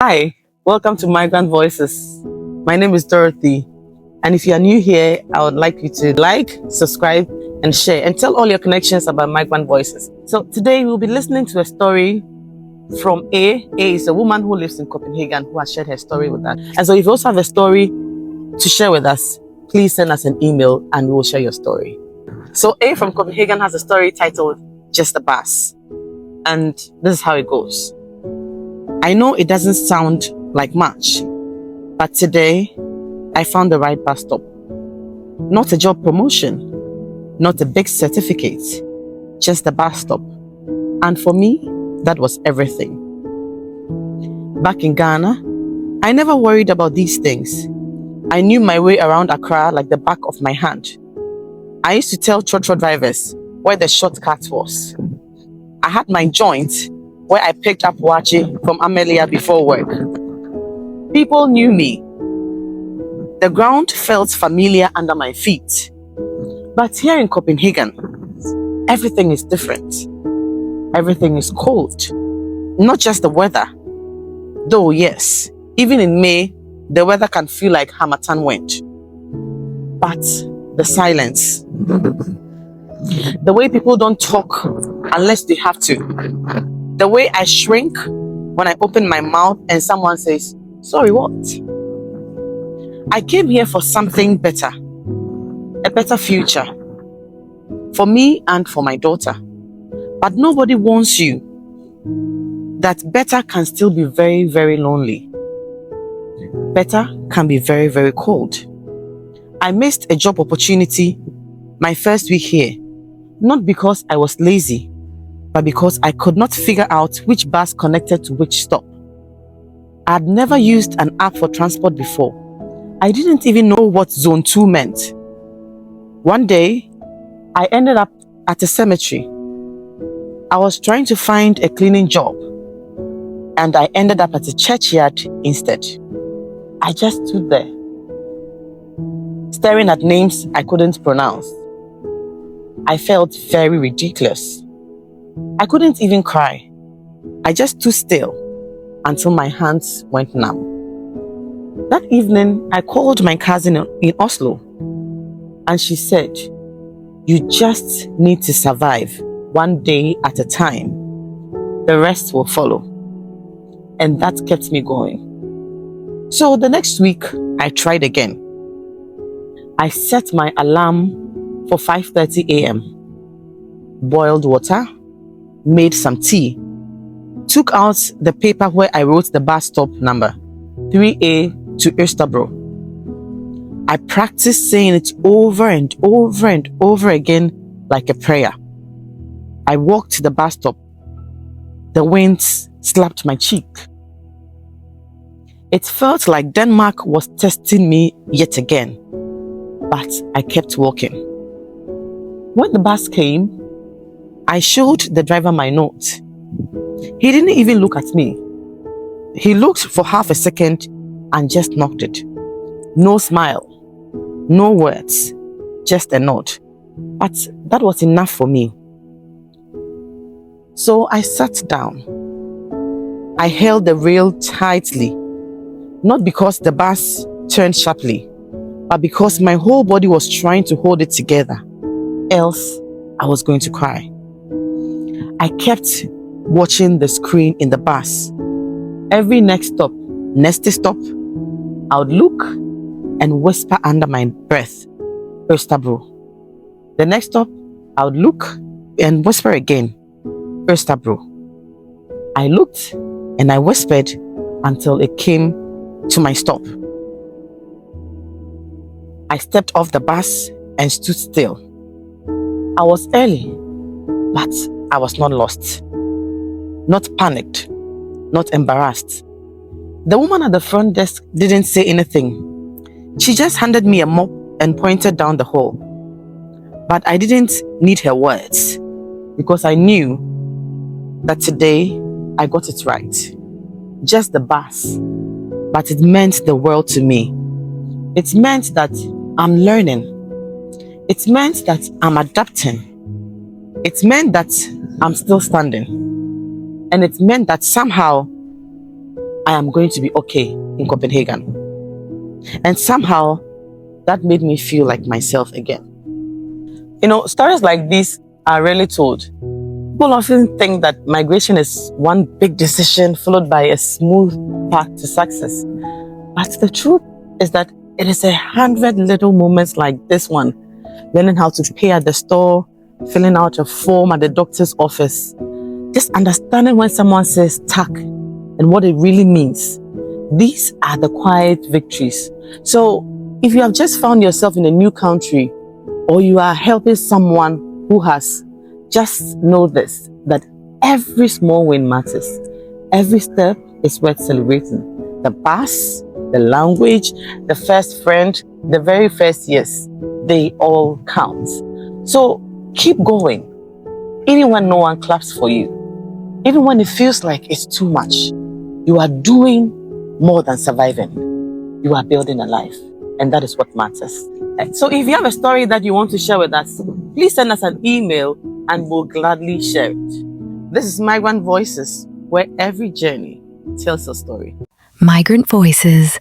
Hi, welcome to Migrant Voices. My name is Dorothy, and if you are new here, I would like you to like, subscribe, and share, and tell all your connections about Migrant Voices. So today we'll be listening to a story from A. A is a woman who lives in Copenhagen who has shared her story with us. And so if you also have a story to share with us, please send us an email and we will share your story. So A from Copenhagen has a story titled Just a Bus. And this is how it goes. I know it doesn't sound like much, but today I found the right bus stop. Not a job promotion, not a big certificate, just a bus stop. And for me, that was everything. Back in Ghana, I never worried about these things. I knew my way around Accra like the back of my hand. I used to tell trotro drivers where the shortcut was. I had my joint where I picked up wachi from Amelia before work. People knew me. The ground felt familiar under my feet. But here in Copenhagen, everything is different. Everything is cold. Not just the weather. Though yes, even in May, the weather can feel like Hamatan wind. But the silence. The way people don't talk unless they have to. The way I shrink when I open my mouth and someone says, "Sorry, what?" I came here for something better. A better future. For me and for my daughter. But nobody warns you that better can still be very, very lonely. Better can be very, very cold. I missed a job opportunity my first week here. Not because I was lazy, but because I could not figure out which bus connected to which stop. I had never used an app for transport before. I didn't even know what Zone 2 meant. One day, I ended up at a cemetery. I was trying to find a cleaning job, and I ended up at a churchyard instead. I just stood there, staring at names I couldn't pronounce. I felt very ridiculous. I couldn't even cry. I just stood still until my hands went numb. That evening, I called my cousin in Oslo, and she said, "You just need to survive one day at a time. The rest will follow." And that kept me going. So the next week, I tried again. I set my alarm for 5:30 a.m. Boiled water, made some tea, took out the paper where I wrote the bus stop number, 3A to Österbro. I practiced saying it over and over and over again like a prayer. I walked to the bus stop. The wind slapped my cheek. It felt like Denmark was testing me yet again, but I kept walking. When the bus came, I showed the driver my note. He didn't even look at me. He looked for half a second and just nodded. No smile, no words, just a nod. But that was enough for me. So I sat down. I held the rail tightly, not because the bus turned sharply, but because my whole body was trying to hold it together. Else, I was going to cry. I kept watching the screen in the bus. Every next stop, I would look and whisper under my breath, "Österbro." The next stop, I would look and whisper again, "Österbro." I looked and I whispered until it came to my stop. I stepped off the bus and stood still. I was early, but I was not lost, not panicked, not embarrassed. The woman at the front desk didn't say anything. She just handed me a mop and pointed down the hall. But I didn't need her words because I knew that today I got it right. Just the bus, but it meant the world to me. It meant that I'm learning. It meant that I'm adapting. It meant that I'm still standing. And it meant that somehow I am going to be okay in Copenhagen. And somehow that made me feel like myself again. Stories like this are rarely told. People often think that migration is one big decision followed by a smooth path to success. But the truth is that it is 100 little moments like this one. Learning how to pay at the store, filling out a form at the doctor's office, just understanding when someone says stuck and what it really means. These are the quiet victories. So if you have just found yourself in a new country or you are helping someone who has, just know this, that every small win matters. Every step is worth celebrating. The bus, the language, the first friend, the very first yes, they all count. So keep going. Even when no one claps for you, even when it feels like it's too much, you are doing more than surviving. You are building a life, and that is what matters. So if you have a story that you want to share with us, please send us an email and we'll gladly share it. This is Migrant Voices, where every journey tells a story. Migrant Voices